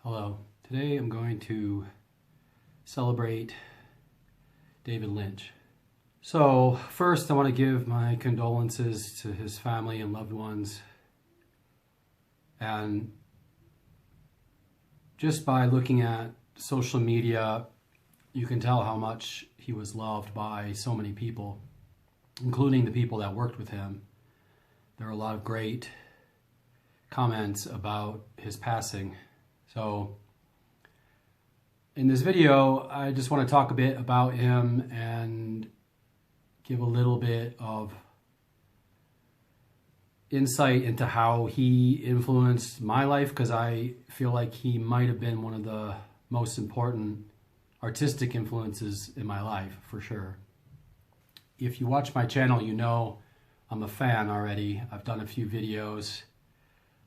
Hello. Today I'm going to celebrate David Lynch. So first I want to give my condolences to his family and loved ones. And just by looking at social media, you can tell how much he was loved by so many people, including the people that worked with him. There are a lot of great comments about his passing. So in this video, I just want to talk a bit about him and give a little bit of insight into how he influenced my life, because I feel like he might have been one of the most important artistic influences in my life, for sure. If you watch my channel, you know I'm a fan already. I've done a few videos.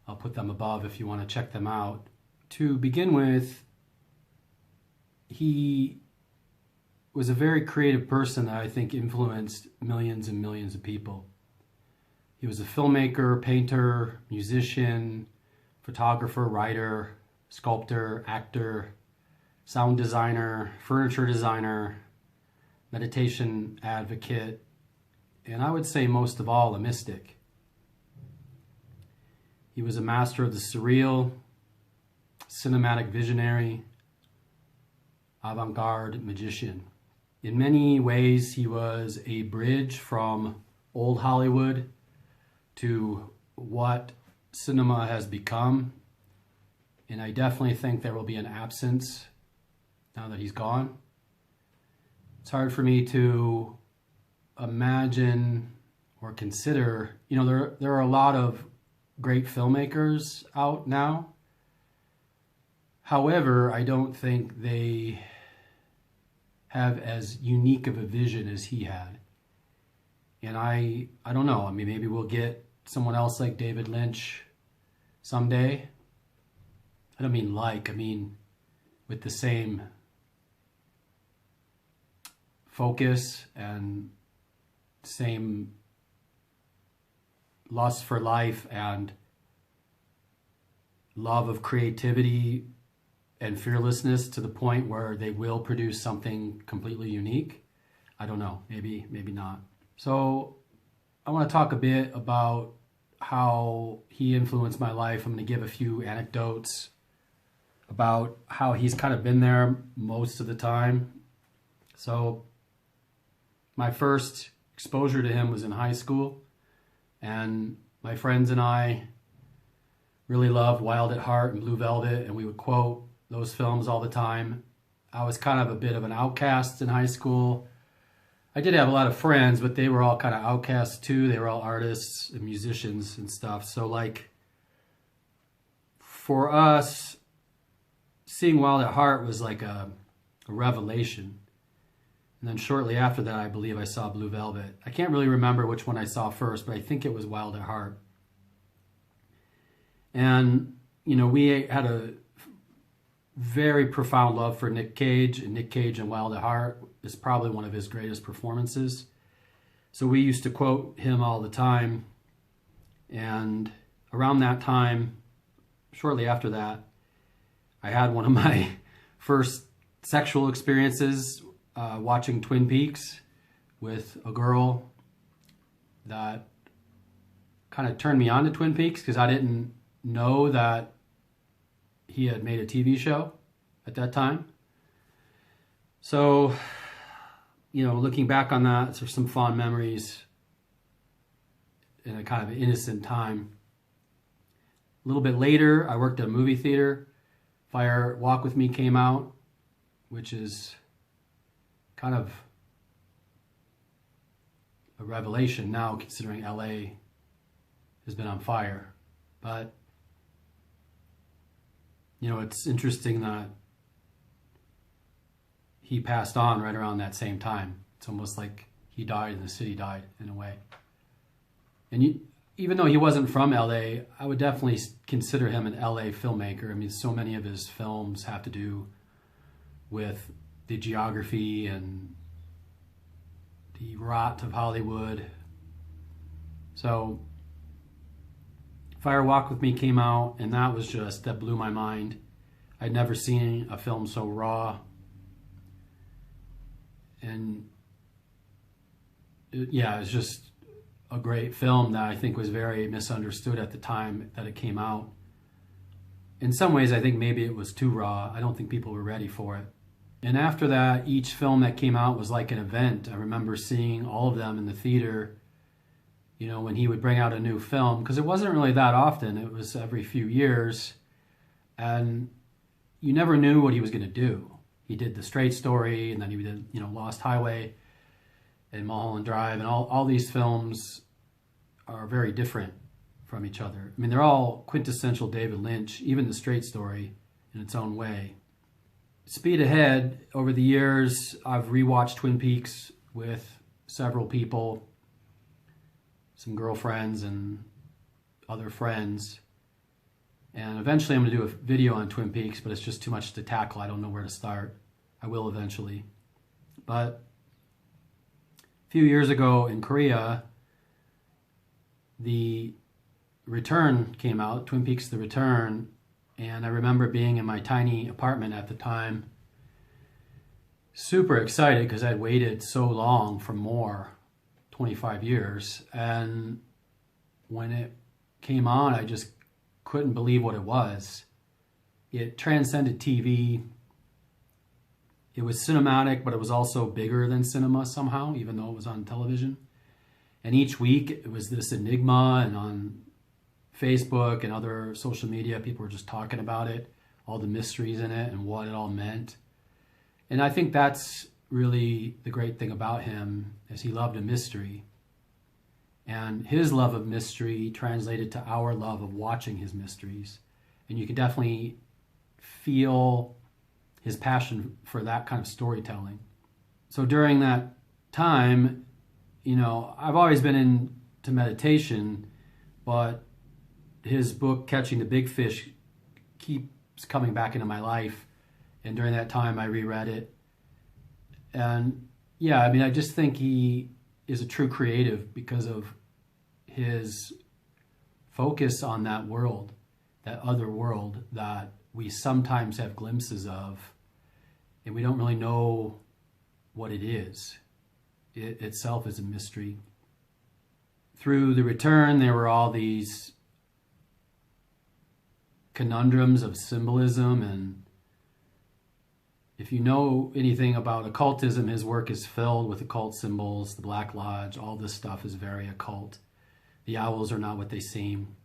I'll put them above if you want to check them out. To begin with, he was a very creative person that I think influenced millions and millions of people. He was a filmmaker, painter, musician, photographer, writer, sculptor, actor, sound designer, furniture designer, meditation advocate, and I would say most of all, a mystic. He was a master of the surreal, cinematic visionary, avant-garde magician. In many ways, he was a bridge from old Hollywood to what cinema has become. And I definitely think there will be an absence now that he's gone. It's hard for me to imagine or consider, there are a lot of great filmmakers out now. However, I don't think they have as unique of a vision as he had. And I don't know. I mean, maybe we'll get someone else like David Lynch someday. I don't mean like, I mean with the same focus and same lust for life and love of creativity and fearlessness to the point where they will produce something completely unique. I don't know, maybe not. So I want to talk a bit about how he influenced my life. I'm going to give a few anecdotes about how he's kind of been there most of the time. So my first exposure to him was in high school, and my friends and I really loved Wild at Heart and Blue Velvet, and we would quote those films all the time. I was kind of a bit of an outcast in high school. I did have a lot of friends, but they were all kind of outcasts too. They were all artists and musicians and stuff. So like for us, seeing Wild at Heart was like a revelation. And then shortly after that, I believe I saw Blue Velvet. I can't really remember which one I saw first, but I think it was Wild at Heart. And, we had a very profound love for Nick Cage, and Nick Cage in Wild at Heart is probably one of his greatest performances. So we used to quote him all the time. And around that time, shortly after that, I had one of my first sexual experiences watching Twin Peaks with a girl that kind of turned me on to Twin Peaks, because I didn't know that he had made a TV show at that time. So, looking back on that, there's some fond memories in a kind of innocent time. A little bit later, I worked at a movie theater. Fire Walk With Me came out, which is kind of a revelation now, considering LA has been on fire. But it's interesting that he passed on right around that same time. It's almost like he died and the city died in a way. And even though he wasn't from LA, I would definitely consider him an LA filmmaker. I mean, so many of his films have to do with the geography and the rot of Hollywood. So Fire Walk With Me came out, and that blew my mind. I'd never seen a film so raw. And yeah, it was just a great film that I think was very misunderstood at the time that it came out. In some ways, I think maybe it was too raw. I don't think people were ready for it. And after that, each film that came out was like an event. I remember seeing all of them in the theater, you know, when he would bring out a new film, because it wasn't really that often. It was every few years. And you never knew what he was going to do. He did The Straight Story, and then he did, you know, Lost Highway and Mulholland Drive, and all these films are very different from each other. I mean, they're all quintessential David Lynch, even The Straight Story in its own way. Speed ahead, over the years, I've rewatched Twin Peaks with several people, some girlfriends and other friends. And eventually I'm going to do a video on Twin Peaks, but it's just too much to tackle. I don't know where to start. I will eventually. But a few years ago in Korea, The Return came out, Twin Peaks The Return, and I remember being in my tiny apartment at the time, super excited because I'd waited so long for more, 25 years, and when it came on, I just couldn't believe what it was. It transcended TV. It was cinematic, but it was also bigger than cinema somehow, even though it was on television. And each week it was this enigma, and on Facebook and other social media, people were just talking about it, all the mysteries in it and what it all meant. And I think that's really the great thing about him, is he loved a mystery. And his love of mystery translated to our love of watching his mysteries. And you could definitely feel his passion for that kind of storytelling. So during that time, you know, I've always been into meditation, but his book, Catching the Big Fish, keeps coming back into my life. And during that time, I reread it. And yeah, I mean, I just think he is a true creative because of his focus on that world, that other world that we sometimes have glimpses of, and we don't really know what it is. It itself is a mystery. Through The Return, there were all these conundrums of symbolism, and if you know anything about occultism, his work is filled with occult symbols, the Black Lodge, all this stuff is very occult. The owls are not what they seem.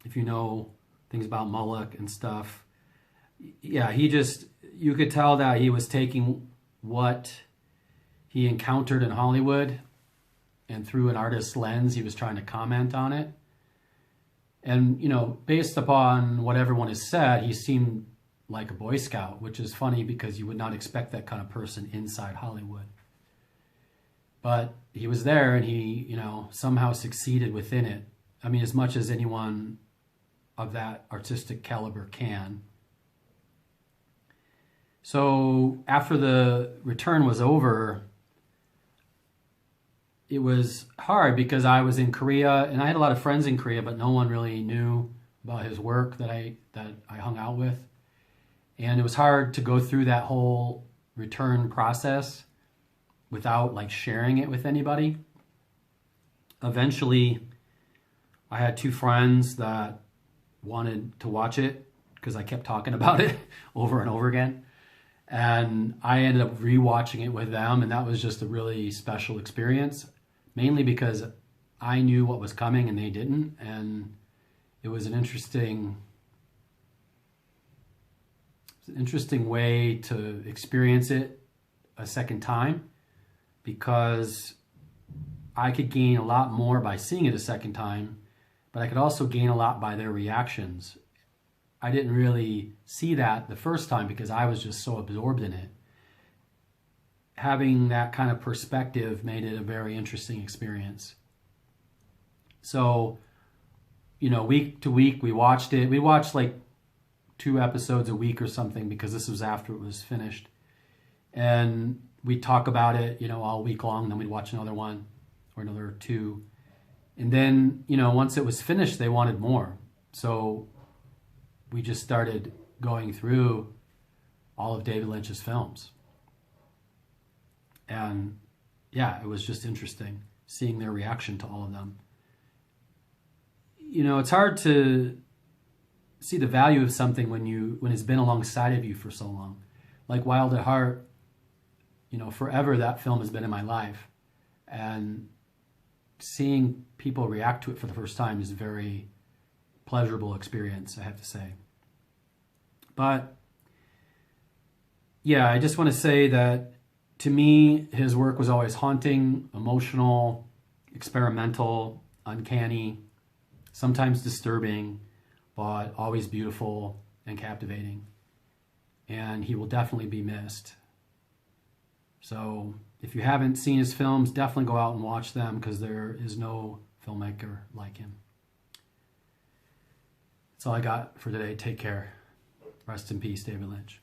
If you know things about Moloch and stuff, yeah, you could tell that he was taking what he encountered in Hollywood, and through an artist's lens, he was trying to comment on it. And, you know, based upon what everyone has said, he seemed like a Boy Scout, which is funny because you would not expect that kind of person inside Hollywood. But he was there, and he, you know, somehow succeeded within it. I mean, as much as anyone of that artistic caliber can. So after The Return was over, it was hard because I was in Korea, and I had a lot of friends in Korea, but no one really knew about his work that I hung out with. And it was hard to go through that whole return process without like sharing it with anybody. Eventually, I had two friends that wanted to watch it because I kept talking about it over and over again. And I ended up rewatching it with them, and that was just a really special experience, mainly because I knew what was coming and they didn't. And it was an interesting way to experience it a second time, because I could gain a lot more by seeing it a second time, but I could also gain a lot by their reactions. I didn't really see that the first time because I was just so absorbed in it. Having that kind of perspective made it a very interesting experience. So, you know, week to week we watched it. We watched like 2 episodes a week or something because this was after it was finished. And we'd talk about it, you know, all week long. Then we'd watch another one or another 2. And then, you know, once it was finished, they wanted more. So we just started going through all of David Lynch's films. And yeah, it was just interesting seeing their reaction to all of them. You know, it's hard to see the value of something when it's been alongside of you for so long. Like Wild at Heart, you know, forever that film has been in my life. And seeing people react to it for the first time is a very pleasurable experience, I have to say. But yeah, I just want to say that to me, his work was always haunting, emotional, experimental, uncanny, sometimes disturbing, but always beautiful and captivating. And he will definitely be missed. So if you haven't seen his films, definitely go out and watch them, because there is no filmmaker like him. That's all I got for today. Take care. Rest in peace, David Lynch.